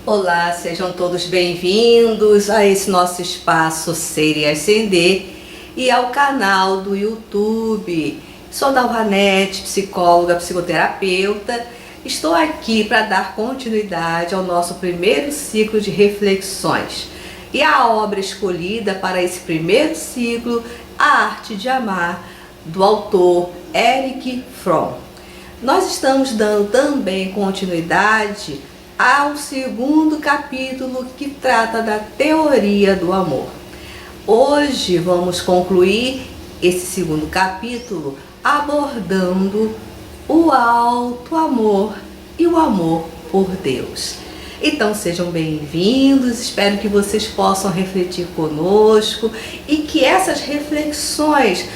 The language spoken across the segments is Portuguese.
Olá, sejam todos bem-vindos a esse nosso espaço Ser e Ascender e ao canal do YouTube. Sou Dalvanete, psicóloga, psicoterapeuta. Estou aqui para dar continuidade ao nosso primeiro ciclo de reflexões. E a obra escolhida para esse primeiro ciclo, A Arte de Amar, do autor Erich Fromm. Nós estamos dando também continuidade ao segundo capítulo que trata da teoria do amor. Hoje vamos concluir esse segundo capítulo abordando o alto amor e o amor por Deus. Então sejam bem-vindos, espero que vocês possam refletir conosco e que essas reflexões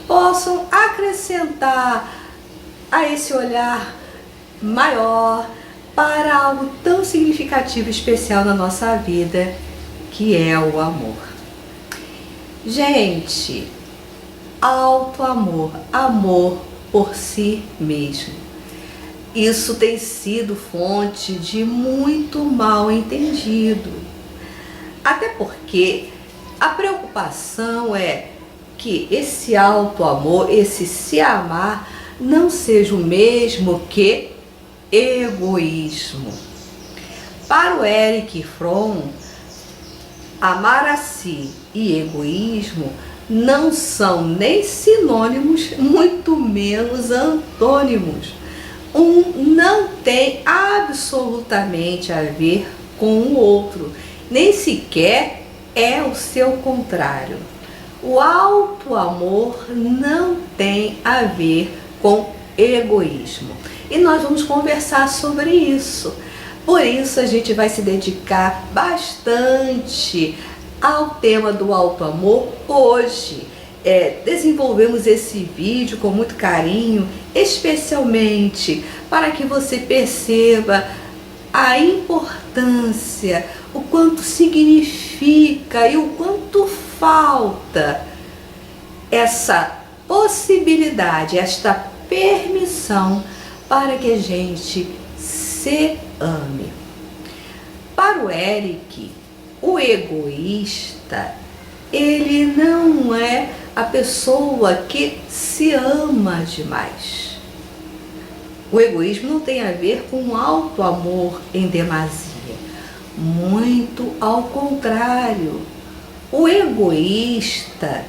possam acrescentar a esse olhar maior para algo tão significativo e especial na nossa vida, que é o amor. Gente, alto amor, amor por si mesmo. Isso tem sido fonte de muito mal entendido. Até porque a preocupação é que esse alto amor, esse se amar, não seja o mesmo que egoísmo. Para o Erich Fromm, amar a si e egoísmo não são nem sinônimos, muito menos antônimos. Um não tem absolutamente a ver com o outro, nem sequer é o seu contrário. O alto amor não tem a ver com egoísmo. E nós vamos conversar sobre isso. Por isso a gente vai se dedicar bastante ao tema do alto amor hoje. Desenvolvemos esse vídeo com muito carinho, especialmente para que você perceba a importância, o quanto significa e o quanto falta essa possibilidade, esta permissão para que a gente se ame. Para o Erich, o egoísta, ele não é a pessoa que se ama demais. O egoísmo não tem a ver com alto amor em demasia. Muito ao contrário. O egoísta,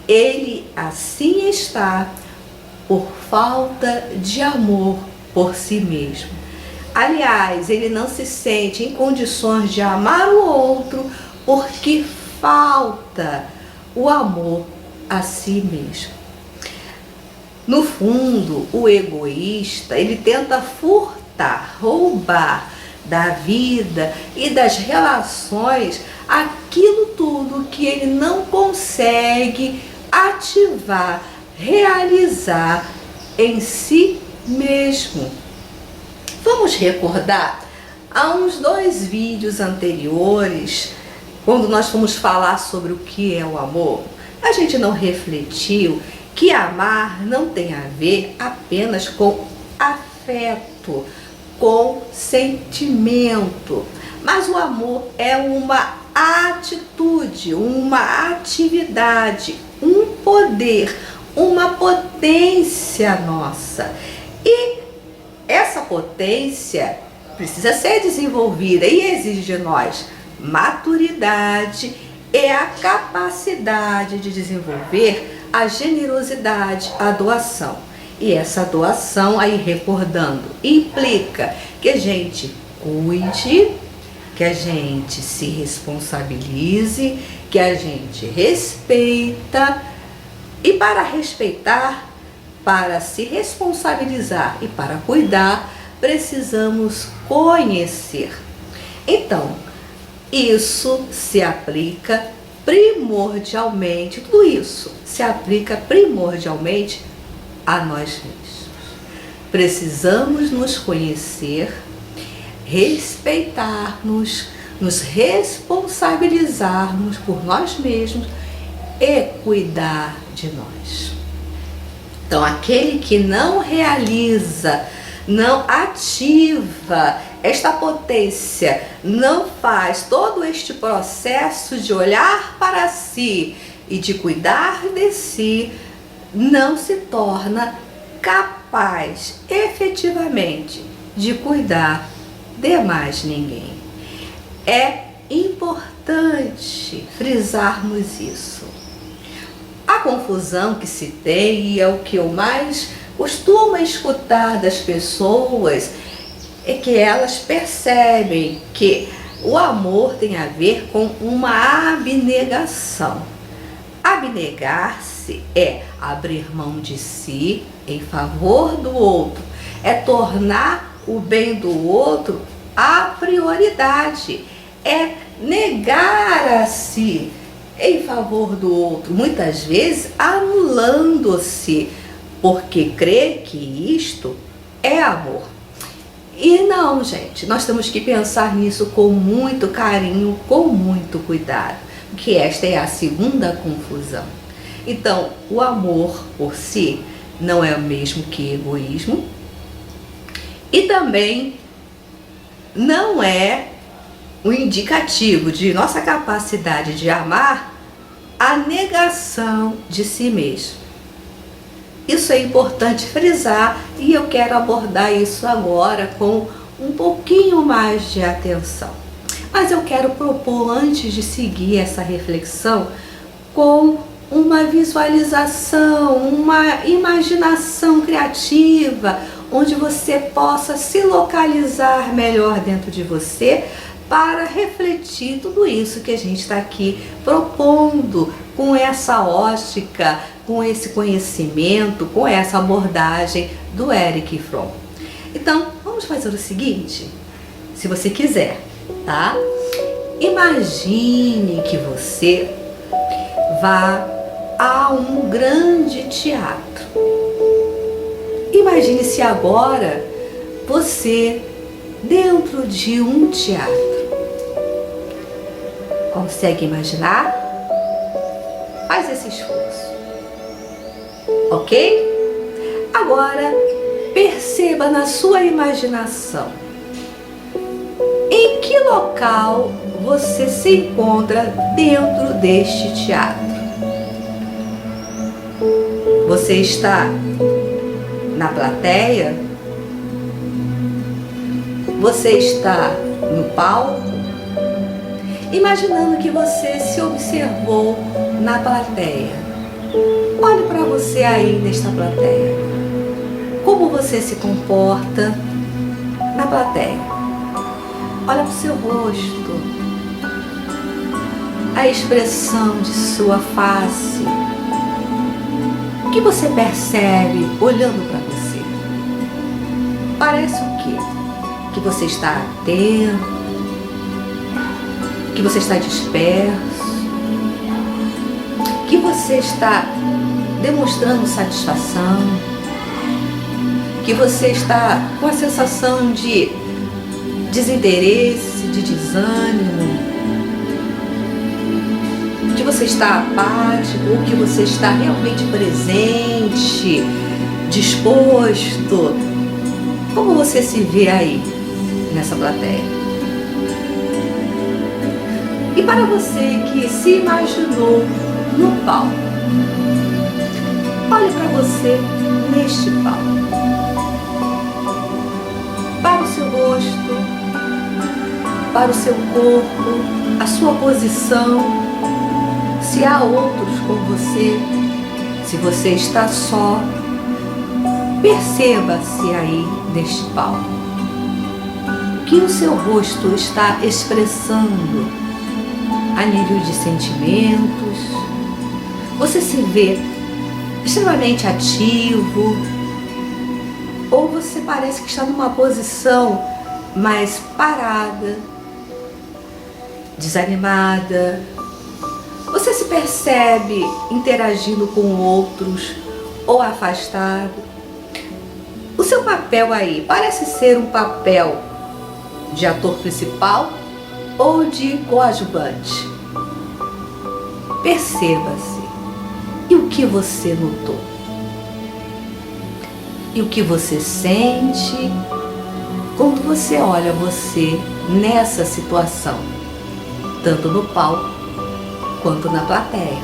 ele assim está por falta de amor por si mesmo. Aliás, ele não se sente em condições de amar o outro porque falta o amor a si mesmo. No fundo, o egoísta, ele tenta furtar, roubar da vida e das relações aquilo tudo que ele não consegue ativar, realizar em si mesmo. Vamos recordar há uns 2 vídeos anteriores, quando nós fomos falar sobre o que é o amor, a gente não refletiu que amar não tem a ver apenas com afeto, com sentimento, mas o amor é uma atitude, uma atividade, um poder, uma potência nossa. E essa potência precisa ser desenvolvida e exige de nós maturidade e a capacidade de desenvolver a generosidade, a doação. E essa doação, aí recordando, implica que a gente cuide, que a gente se responsabilize, que a gente respeita. E para respeitar, para se responsabilizar e para cuidar, precisamos conhecer. Então, isso se aplica primordialmente, tudo isso se aplica primordialmente a nós mesmos. Precisamos nos conhecer, respeitar-nos, nos responsabilizarmos por nós mesmos e cuidar de nós. Então, aquele que não realiza não ativa esta potência, não faz todo este processo de olhar para si e de cuidar de si, não se torna capaz efetivamente de cuidar de mais ninguém. É importante frisarmos isso. A confusão que se tem, e é o que eu mais costumo escutar das pessoas, é que elas percebem que o amor tem a ver com uma abnegação. Abnegar-se é abrir mão de si em favor do outro, é tornar o bem do outro a prioridade, é negar a si em favor do outro, muitas vezes anulando-se, porque crê que isto é amor. E não, gente, nós temos que pensar nisso com muito carinho, com muito cuidado, porque esta é a segunda confusão. Então, o amor por si não é o mesmo que egoísmo, e também não é um indicativo de nossa capacidade de amar a negação de si mesmo. Isso é importante frisar e eu quero abordar isso agora com um pouquinho mais de atenção. Mas eu quero propor, antes de seguir essa reflexão, com uma visualização, uma imaginação criativa, onde você possa se localizar melhor dentro de você para refletir tudo isso que a gente está aqui propondo com essa ótica, com esse conhecimento, com essa abordagem do Erich Fromm. Então, vamos fazer o seguinte, se você quiser, tá? Imagine que você vá a um grande teatro. Imagine-se agora você dentro de um teatro. Consegue imaginar? Faz esse esforço. Ok? Agora, perceba na sua imaginação em que local você se encontra dentro deste teatro. Você está na plateia? Você está no palco? Imaginando que você se observou na plateia. Olhe para você aí nesta plateia. Como você se comporta na plateia? Olha para o seu rosto, a expressão de sua face. O que você percebe olhando para você? Parece o quê? Que você está atento, que você está disperso, que você está demonstrando satisfação, que você está com a sensação de desinteresse, de desânimo, que você está apático, ou que você está realmente presente, disposto. Como você se vê aí nessa plateia? E para você que se imaginou no palco, olhe para você neste palco. Para o seu rosto, para o seu corpo, a sua posição, se há outros com você, se você está só, perceba-se aí neste palco. O que o seu rosto está expressando a nível de sentimentos? Você se vê extremamente ativo? Ou você parece que está numa posição mais parada, desanimada? Você se percebe interagindo com outros ou afastado? O seu papel aí parece ser um papel de ator principal ou de coadjuvante? Perceba-se. E o que você notou? e o que você sente quando você olha você nessa situação, tanto no palco quanto na plateia.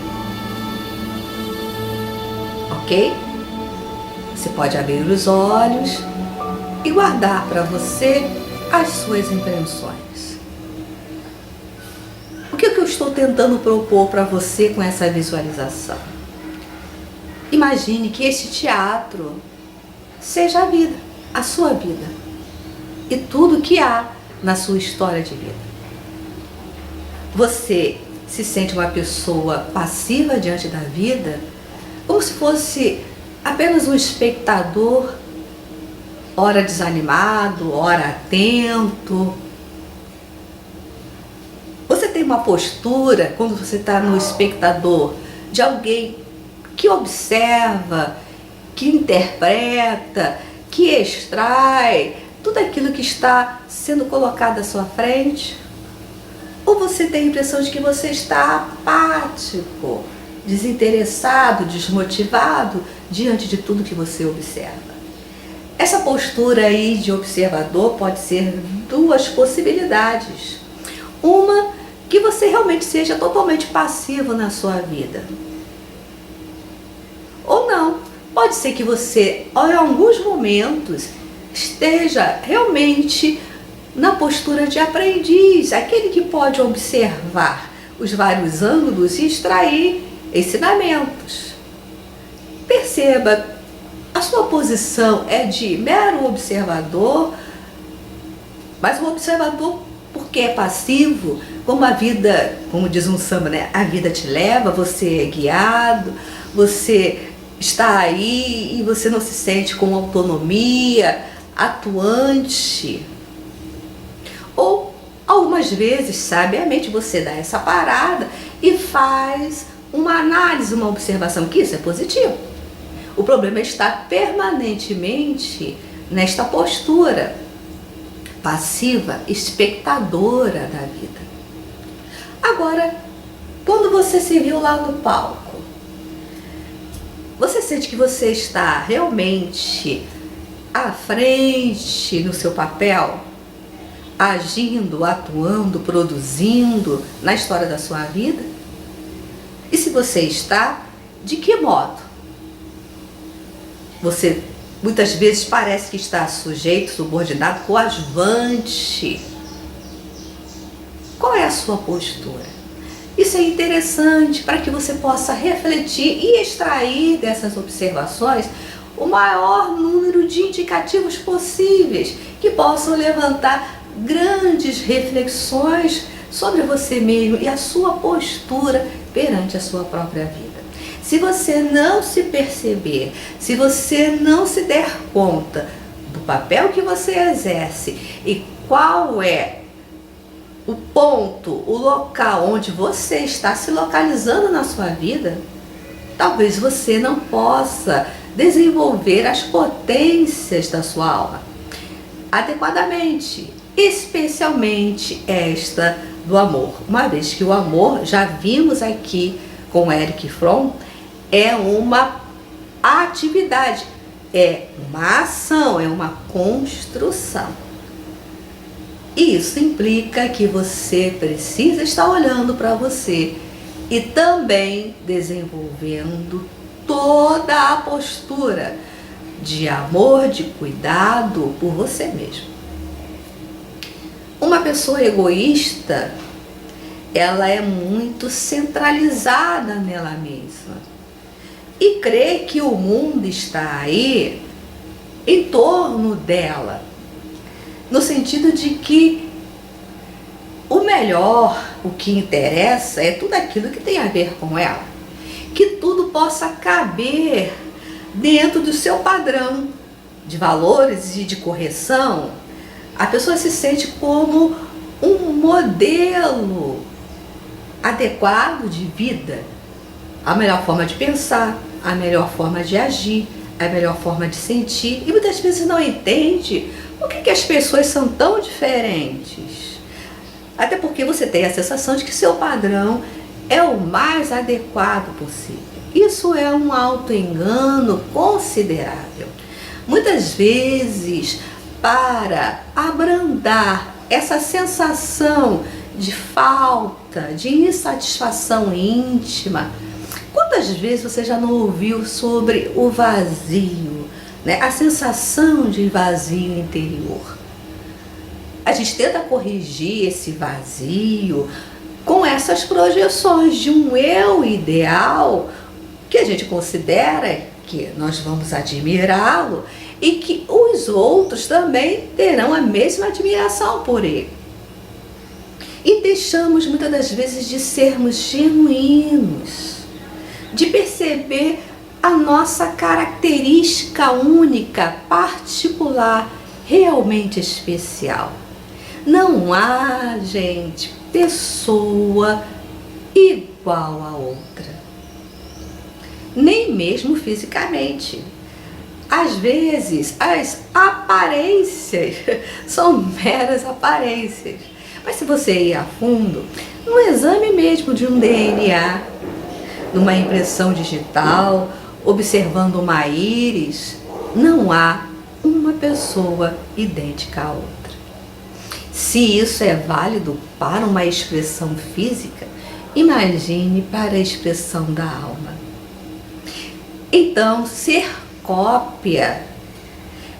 Ok? Você pode abrir os olhos e guardar para você as suas impressões. O que eu estou tentando propor para você com essa visualização? Imagine que este teatro seja a vida, a sua vida e tudo que há na sua história de vida. Você se sente uma pessoa passiva diante da vida, como se fosse apenas um espectador, ora desanimado, ora atento. Você tem uma postura, quando você está no espectador, de alguém que observa, que interpreta, que extrai tudo aquilo que está sendo colocado à sua frente? Ou você tem a impressão de que você está apático, desinteressado, desmotivado diante de tudo que você observa? Essa postura aí de observador pode ser duas possibilidades. Uma, que você realmente seja totalmente passivo na sua vida. Ou não, pode ser que você, em alguns momentos, esteja realmente na postura de aprendiz, aquele que pode observar os vários ângulos e extrair ensinamentos. Perceba, a sua posição é de mero observador, mas um observador porque é passivo, como a vida, como diz um samba, né? A vida te leva, você é guiado, você está aí e você não se sente com autonomia, atuante. Ou algumas vezes, sabiamente, você dá essa parada e faz uma análise, uma observação, que isso é positivo. O problema é estar permanentemente nesta postura passiva, espectadora da vida. Agora, quando você se viu lá no palco, você sente que você está realmente à frente no seu papel, agindo, atuando, produzindo na história da sua vida? E se você está, de que modo? Você muitas vezes parece que está sujeito, subordinado, coadjuvante. Qual é a sua postura? Isso é interessante para que você possa refletir e extrair dessas observações o maior número de indicativos possíveis que possam levantar grandes reflexões sobre você mesmo e a sua postura perante a sua própria vida. Se você não se perceber, se você não se der conta do papel que você exerce e qual é o ponto, o local onde você está se localizando na sua vida, talvez você não possa desenvolver as potências da sua alma adequadamente, especialmente esta do amor. Uma vez que o amor, já vimos aqui com Erich Fromm, é uma atividade, é uma ação, é uma construção. Isso implica que você precisa estar olhando para você e também desenvolvendo toda a postura de amor, de cuidado por você mesmo. Uma pessoa egoísta, ela é muito centralizada nela mesma e crê que o mundo está aí em torno dela, no sentido de que o melhor, o que interessa é tudo aquilo que tem a ver com ela, que tudo possa caber dentro do seu padrão de valores e de correção. A pessoa se sente como um modelo adequado de vida, a melhor forma de pensar, a melhor forma de agir, a melhor forma de sentir, e muitas vezes não entende por que as pessoas são tão diferentes. Até porque você tem a sensação de que seu padrão é o mais adequado possível. Isso é um auto-engano considerável. Muitas vezes, para abrandar essa sensação de falta, de insatisfação íntima. Quantas vezes você já não ouviu sobre o vazio, né? A sensação de vazio interior? A gente tenta corrigir esse vazio com essas projeções de um eu ideal que a gente considera que nós vamos admirá-lo e que os outros também terão a mesma admiração por ele. E deixamos muitas das vezes de sermos genuínos, de perceber a nossa característica única, particular, realmente especial. Não há, gente, pessoa igual a outra, nem mesmo fisicamente. Às vezes, as aparências são meras aparências. Mas se você ir a fundo, no exame mesmo de um DNA, numa impressão digital, observando uma íris, não há uma pessoa idêntica à outra. Se isso é válido para uma expressão física, imagine para a expressão da alma. Então, ser cópia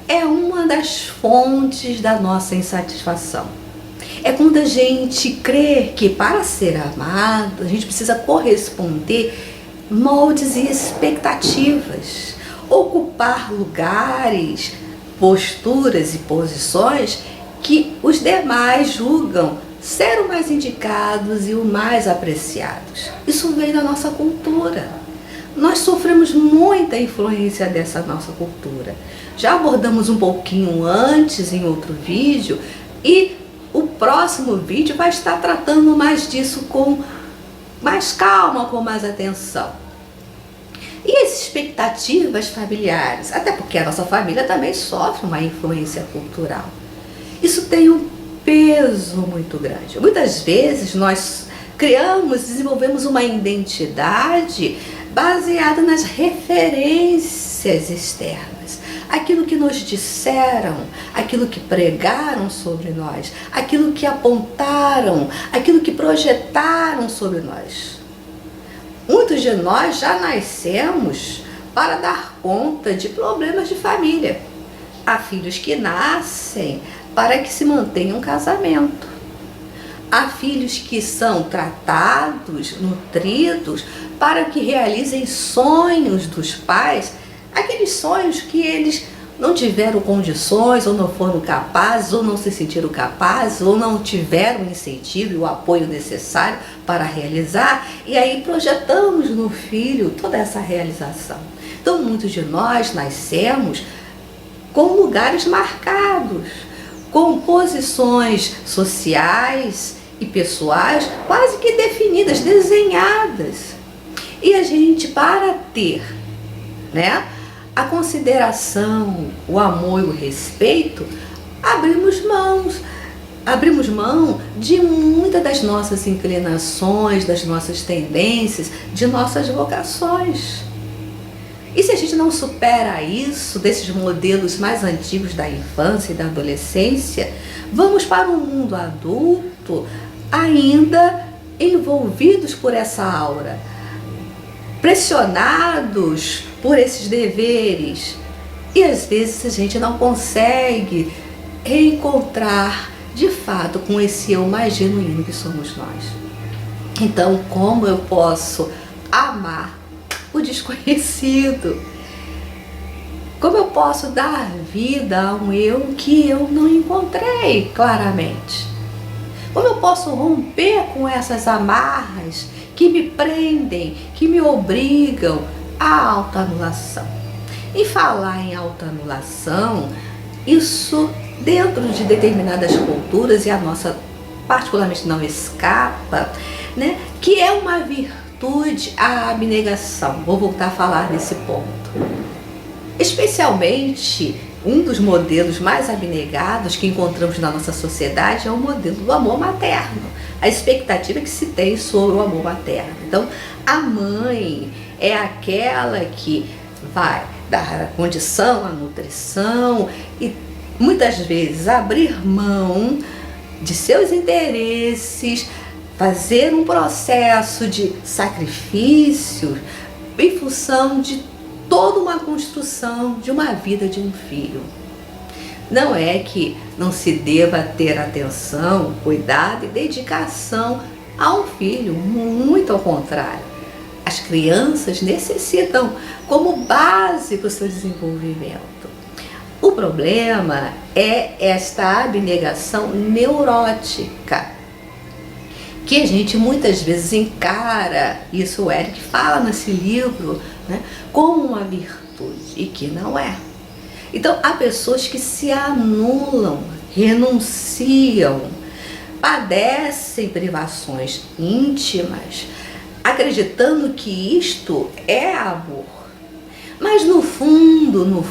é uma das fontes da nossa insatisfação. É quando a gente crê que para ser amado, a gente precisa corresponder moldes e expectativas, ocupar lugares, posturas e posições que os demais julgam ser os mais indicados e os mais apreciados. Isso vem da nossa cultura. Nós sofremos muita influência dessa nossa cultura. Já abordamos um pouquinho antes em outro vídeo e o próximo vídeo vai estar tratando mais disso com mais calma, com mais atenção. E as expectativas familiares, até porque a nossa família também sofre uma influência cultural. Isso tem um peso muito grande. Muitas vezes nós criamos, desenvolvemos uma identidade baseada nas referências externas. Aquilo que nos disseram, aquilo que pregaram sobre nós, aquilo que apontaram, aquilo que projetaram sobre nós. Muitos de nós já nascemos para dar conta de problemas de família. Há filhos que nascem para que se mantenha um casamento. Há filhos que são tratados, nutridos, para que realizem sonhos dos pais, aqueles sonhos que eles não tiveram condições, ou não foram capazes, ou não se sentiram capazes, ou não tiveram o incentivo e o apoio necessário para realizar, e aí projetamos no filho toda essa realização. Então, muitos de nós nascemos com lugares marcados, com posições sociais e pessoais quase que definidas, desenhadas. E a gente, para ter, né, a consideração, o amor e o respeito, abrimos mão de muitas das nossas inclinações, das nossas tendências, de nossas vocações. E se a gente não supera isso, desses modelos mais antigos da infância e da adolescência, vamos para um mundo adulto ainda envolvidos por essa aura, pressionados por esses deveres, e às vezes a gente não consegue reencontrar de fato com esse eu mais genuíno que somos nós. Então, como eu posso amar o desconhecido? Como eu posso dar vida a um eu que eu não encontrei claramente? Como eu posso romper com essas amarras que me prendem, que me obrigam à autoanulação? E falar em autoanulação, isso dentro de determinadas culturas, e a nossa particularmente não escapa, né, que é uma virtude, a abnegação. Vou voltar a falar desse ponto. Especialmente, um dos modelos mais abnegados que encontramos na nossa sociedade é o modelo do amor materno. A expectativa que se tem sobre o amor materno. Então, a mãe é aquela que vai dar a condição, a nutrição e muitas vezes abrir mão de seus interesses, fazer um processo de sacrifício em função de toda uma construção de uma vida de um filho. Não é que não se deva ter atenção, cuidado e dedicação a um filho, muito ao contrário. As crianças necessitam como base para o seu desenvolvimento. O problema é esta abnegação neurótica, que a gente muitas vezes encara, isso o Eric fala nesse livro, né, como uma virtude, e que não é. Então, há pessoas que se anulam, renunciam, padecem privações íntimas, acreditando que isto é amor. Mas no fundo,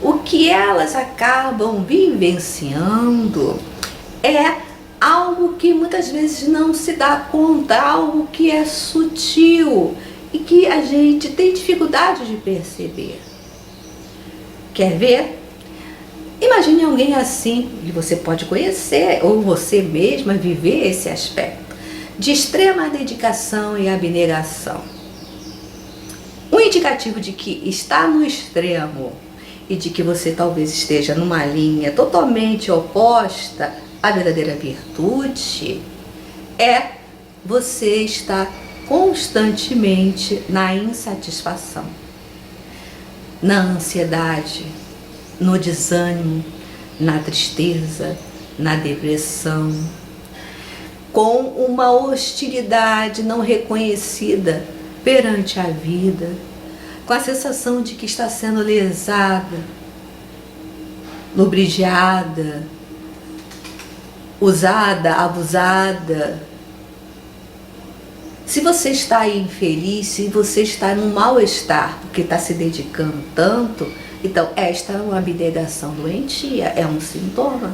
o que elas acabam vivenciando é algo que muitas vezes não se dá conta, algo que é sutil e que a gente tem dificuldade de perceber. Quer ver? Imagine alguém assim, e você pode conhecer, ou você mesma viver esse aspecto de extrema dedicação e abnegação. Um indicativo de que está no extremo e de que você talvez esteja numa linha totalmente oposta à verdadeira virtude é você estar constantemente na insatisfação, na ansiedade, no desânimo, na tristeza, na depressão, com uma hostilidade não reconhecida perante a vida, com a sensação de que está sendo lesada, lubrigiada, usada, abusada. Se você está aí infeliz, se você está num mal-estar porque está se dedicando tanto, então esta é uma abnegação doentia, é um sintoma.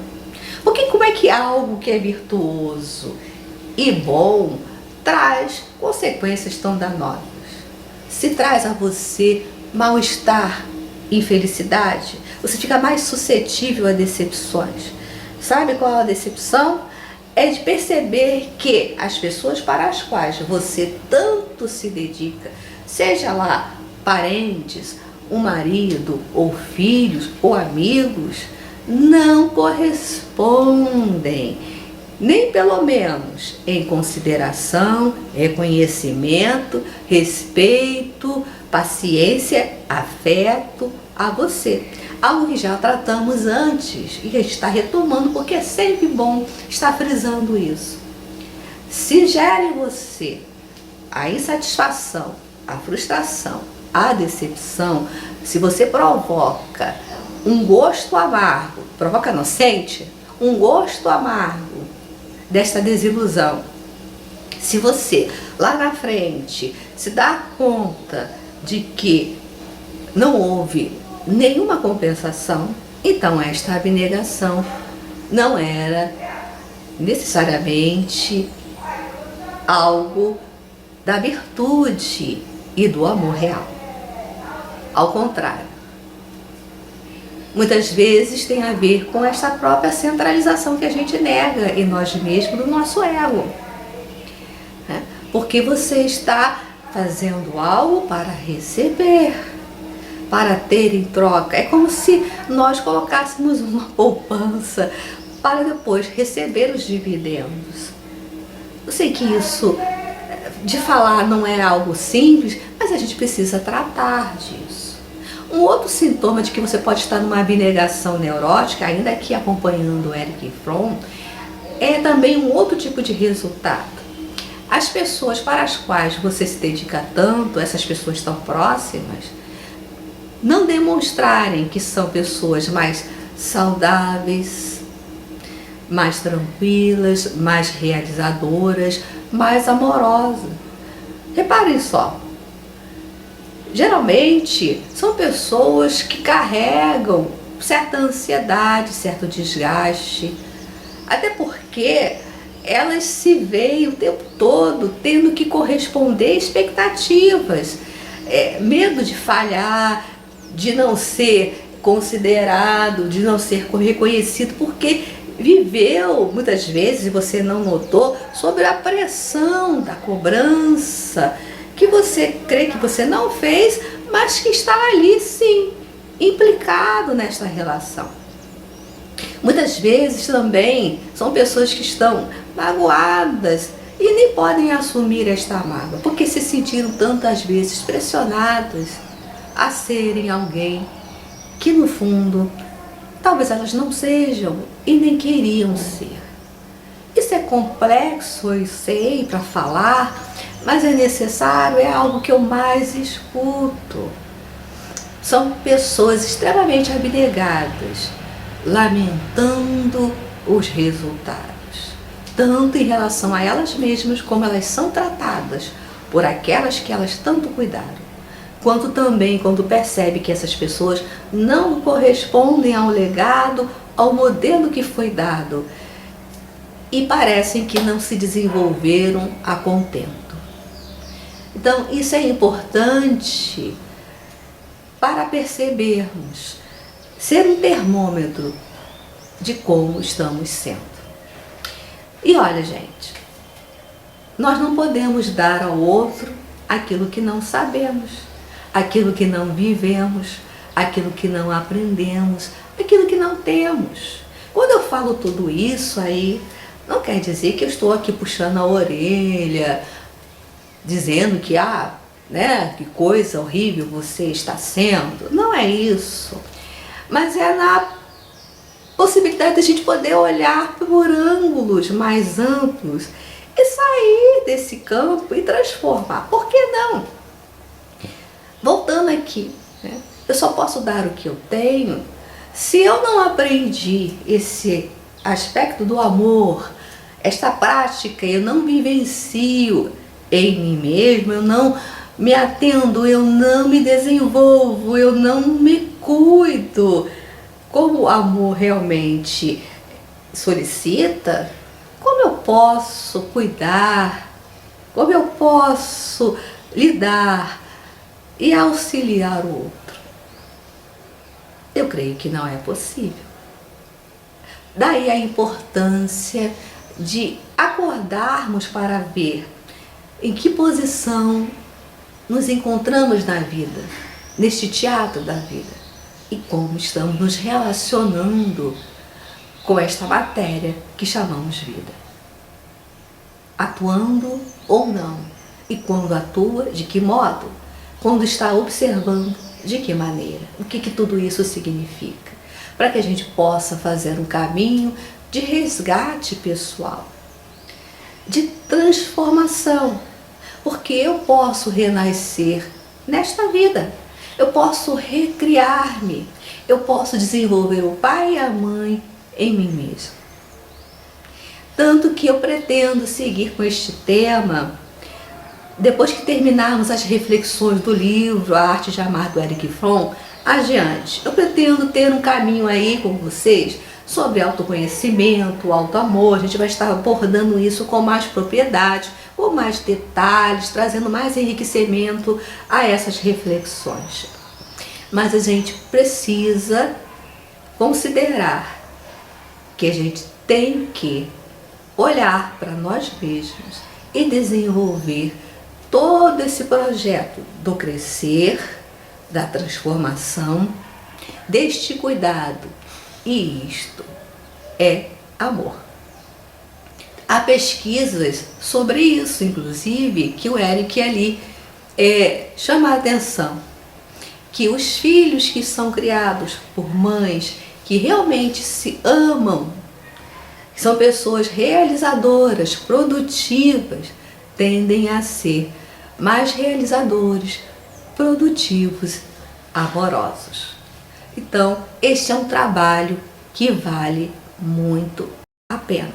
Porque como é que algo que é virtuoso e bom traz consequências tão danosas? Se traz a você mal-estar, infelicidade, você fica mais suscetível a decepções. Sabe qual é a decepção? É de perceber que as pessoas para as quais você tanto se dedica, seja lá parentes, um marido, ou filhos, ou amigos, não correspondem, nem pelo menos em consideração, reconhecimento, respeito, paciência, afeto a você. Algo que já tratamos antes e a gente está retomando porque é sempre bom estar frisando isso. Se gera em você a insatisfação, a frustração, a decepção, se você provoca um gosto amargo, provoca não, sente um gosto amargo desta desilusão, se você lá na frente se dá conta de que não houve nenhuma compensação, então esta abnegação não era necessariamente algo da virtude e do amor real. Ao contrário, muitas vezes tem a ver com esta própria centralização que a gente nega em nós mesmos, do nosso ego. Porque você está fazendo algo para receber, para ter em troca. É como se nós colocássemos uma poupança para depois receber os dividendos. Eu sei que isso, de falar, não é algo simples, mas a gente precisa tratar disso. Um outro sintoma de que você pode estar numa abnegação neurótica, ainda aqui acompanhando o Erich Fromm, é também um outro tipo de resultado. As pessoas para as quais você se dedica tanto, essas pessoas tão próximas, não demonstrarem que são pessoas mais saudáveis, mais tranquilas, mais realizadoras, mais amorosas. Reparem só, geralmente são pessoas que carregam certa ansiedade, certo desgaste, até porque elas se veem o tempo todo tendo que corresponder a expectativas. medo de falhar, de não ser considerado, de não ser reconhecido, porque viveu muitas vezes, e você não notou, sobre a pressão da cobrança, que você crê que você não fez, mas que está ali sim, implicado nesta relação. Muitas vezes também são pessoas que estão magoadas e nem podem assumir esta mágoa, porque se sentiram tantas vezes pressionadas a serem alguém que no fundo talvez elas não sejam e nem queriam ser. Isso é complexo, eu sei, para falar, mas é necessário, é algo que eu mais escuto. São pessoas extremamente abnegadas, lamentando os resultados, tanto em relação a elas mesmas, como elas são tratadas por aquelas que elas tanto cuidaram, quanto também quando percebe que essas pessoas não correspondem ao legado, ao modelo que foi dado, e parecem que não se desenvolveram a contento. Então, isso é importante para percebermos, ser um termômetro de como estamos sendo. E olha, gente, nós não podemos dar ao outro aquilo que não sabemos, aquilo que não vivemos, aquilo que não aprendemos, aquilo que não temos. Quando eu falo tudo isso aí, não quer dizer que eu estou aqui puxando a orelha, dizendo que, que coisa horrível você está sendo. Não é isso. Mas é na possibilidade de a gente poder olhar por ângulos mais amplos e sair desse campo e transformar. Por que não? Voltando aqui, né? Eu só posso dar o que eu tenho se eu não aprendi esse aspecto do amor, esta prática, eu não vivencio em mim mesmo, eu não me atendo, eu não me desenvolvo, eu não me cuido como o amor realmente solicita. Como eu posso cuidar, como eu posso lidar e auxiliar o outro? Eu creio que não é possível. Daí a importância de acordarmos para ver em que posição nos encontramos na vida, neste teatro da vida, e como estamos nos relacionando com esta matéria que chamamos vida. Atuando ou não, e quando atua, de que modo? Quando está observando, de que maneira? O que tudo isso significa? Para que a gente possa fazer um caminho de resgate pessoal, de transformação, porque eu posso renascer nesta vida, eu posso recriar-me, eu posso desenvolver o pai e a mãe em mim mesmo. Tanto que eu pretendo seguir com este tema, depois que terminarmos as reflexões do livro A Arte de Amar, do Erich Fromm, adiante. Eu pretendo ter um caminho aí com vocês sobre autoconhecimento, autoamor. A gente vai estar abordando isso com mais propriedade, com mais detalhes, trazendo mais enriquecimento a essas reflexões. Mas a gente precisa considerar que a gente tem que olhar para nós mesmos e desenvolver todo esse projeto do crescer, da transformação, deste cuidado. E isto é amor. Há pesquisas sobre isso, inclusive, que o Erich ali chama a atenção, que os filhos que são criados por mães que realmente se amam, são pessoas realizadoras, produtivas, tendem a ser mais realizadores, produtivos, amorosos. Então, este é um trabalho que vale muito a pena.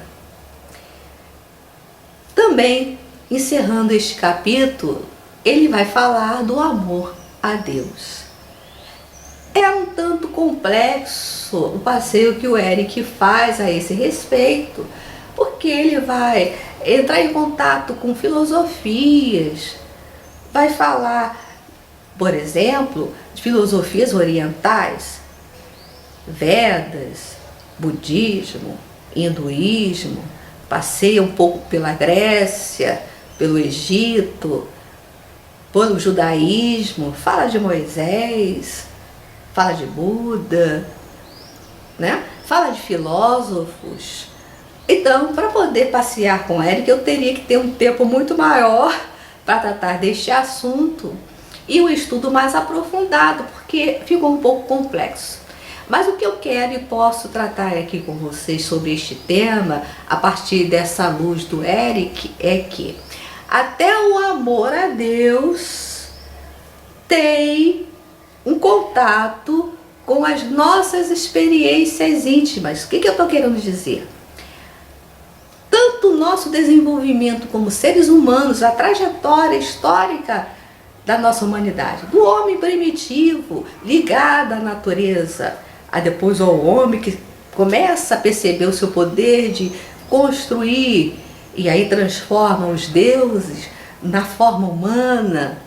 Também, encerrando este capítulo, ele vai falar do amor a Deus. É um tanto complexo o passeio que o Erich faz a esse respeito, porque ele vai entrar em contato com filosofias, vai falar por exemplo, de filosofias orientais, Vedas, budismo, hinduísmo, passeia um pouco pela Grécia, pelo Egito, pelo judaísmo, fala de Moisés, fala de Buda, né? Fala de filósofos. Então, para poder passear com Eric, eu teria que ter um tempo muito maior para tratar deste assunto e um estudo mais aprofundado, porque ficou um pouco complexo. Mas o que eu quero e posso tratar aqui com vocês sobre este tema, a partir dessa luz do Eric, é que até o amor a Deus tem um contato com as nossas experiências íntimas. O que eu estou querendo dizer? Tanto o nosso desenvolvimento como seres humanos, a trajetória histórica da nossa humanidade, do homem primitivo, ligado à natureza, a depois ao homem que começa a perceber o seu poder de construir e aí transforma os deuses na forma humana,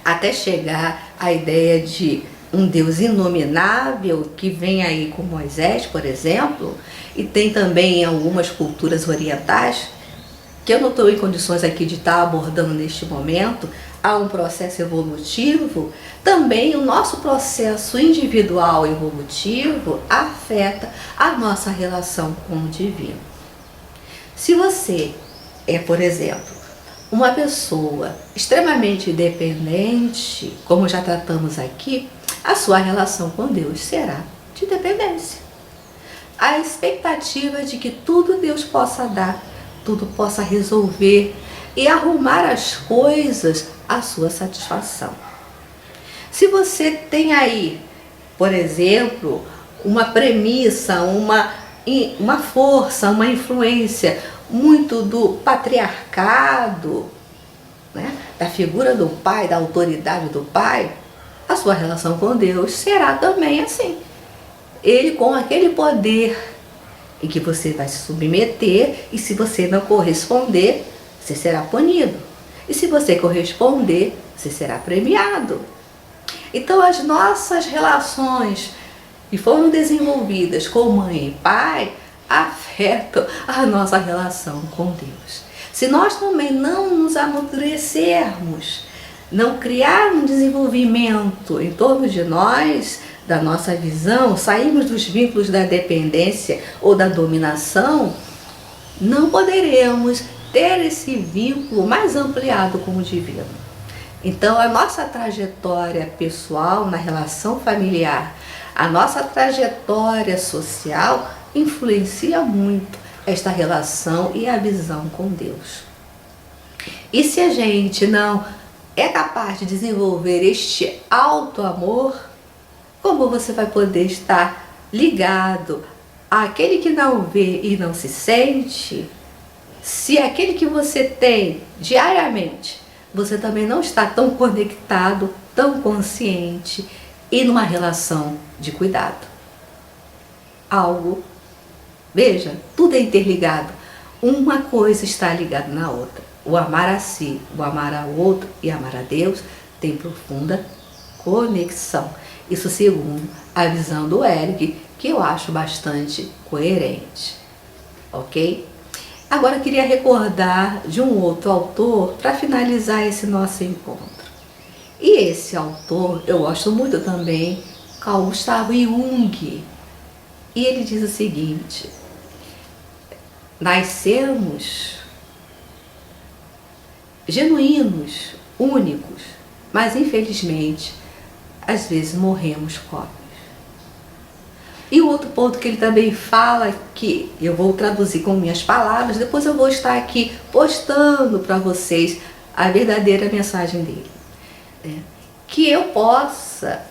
até chegar à ideia de um Deus inominável que vem aí com Moisés, por exemplo, e tem também em algumas culturas orientais, que eu não estou em condições aqui de estar abordando neste momento. Há um processo evolutivo, também o nosso processo individual evolutivo afeta a nossa relação com o divino. Se você é, por exemplo, uma pessoa extremamente dependente, como já tratamos aqui, a sua relação com Deus será de dependência. A expectativa de que tudo Deus possa dar, tudo possa resolver e arrumar as coisas à sua satisfação. Se você tem aí, por exemplo, uma premissa, uma força, uma influência muito do patriarcado, né? Da figura do pai, da autoridade do pai, a sua relação com Deus será também assim. Ele com aquele poder em que você vai se submeter, e se você não corresponder, você será punido. E se você corresponder, você será premiado. Então as nossas relações que foram desenvolvidas com mãe e pai afetam a nossa relação com Deus. Se nós também não nos amadurecermos, não criar um desenvolvimento em torno de nós, da nossa visão, sairmos dos vínculos da dependência ou da dominação, não poderemos ter esse vínculo mais ampliado com o divino. Então a nossa trajetória pessoal na relação familiar, a nossa trajetória social influencia muito esta relação e a visão com Deus. E se a gente não é capaz de desenvolver este alto amor, como você vai poder estar ligado àquele que não vê e não se sente, se aquele que você tem diariamente, você também não está tão conectado, tão consciente e numa relação de cuidado? Veja, tudo é interligado. Uma coisa está ligada na outra. O amar a si, o amar ao outro e amar a Deus tem profunda conexão. Isso segundo a visão do Eric, que eu acho bastante coerente. Ok? Agora eu queria recordar de um outro autor para finalizar esse nosso encontro. E esse autor eu gosto muito também, Carl Gustav Jung. E ele diz o seguinte: nascemos genuínos, únicos, mas infelizmente às vezes morremos cópias. E o outro ponto que ele também fala, que eu vou traduzir com minhas palavras, depois eu vou estar aqui postando para vocês a verdadeira mensagem dele, né? Que eu possa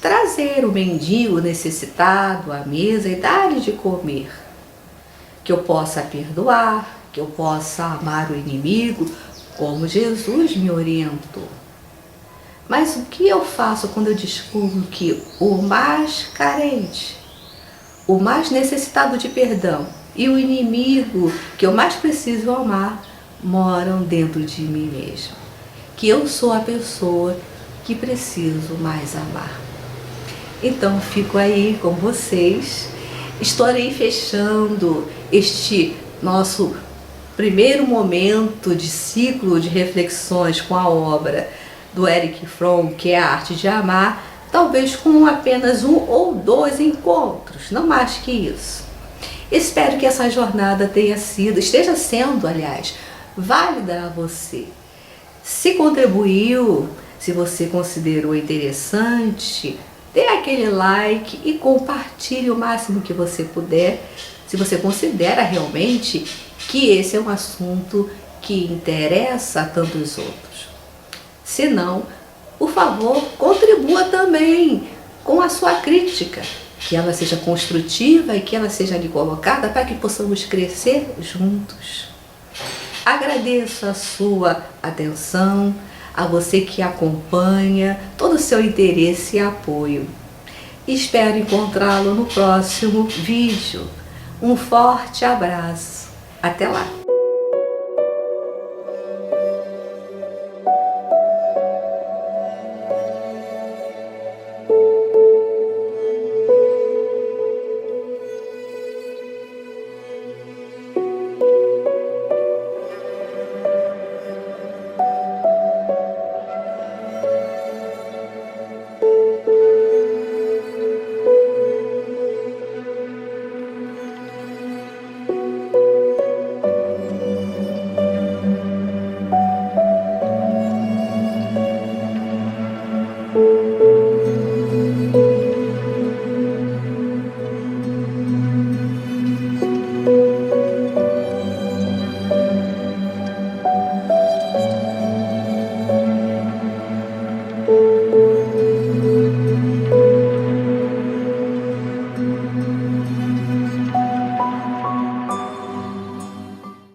trazer o mendigo necessitado à mesa e dar-lhe de comer, que eu possa perdoar, que eu possa amar o inimigo, como Jesus me orientou. Mas o que eu faço quando eu descubro que o mais carente, o mais necessitado de perdão e o inimigo que eu mais preciso amar moram dentro de mim mesmo? Que eu sou a pessoa que preciso mais amar. Então fico aí com vocês. Estarei fechando este nosso primeiro momento de ciclo de reflexões com a obra do Erich Fromm, que é A Arte de Amar, talvez com apenas 1 ou 2 encontros, não mais que isso. Espero que essa jornada esteja sendo, aliás, válida a você. Se contribuiu, se você considerou interessante, dê aquele like e compartilhe o máximo que você puder, se você considera realmente que esse é um assunto que interessa a tantos outros. Se não, por favor, contribua também com a sua crítica, que ela seja construtiva e que ela seja ali colocada para que possamos crescer juntos. Agradeço a sua atenção, a você que acompanha, todo o seu interesse e apoio. Espero encontrá-lo no próximo vídeo. Um forte abraço. Até lá!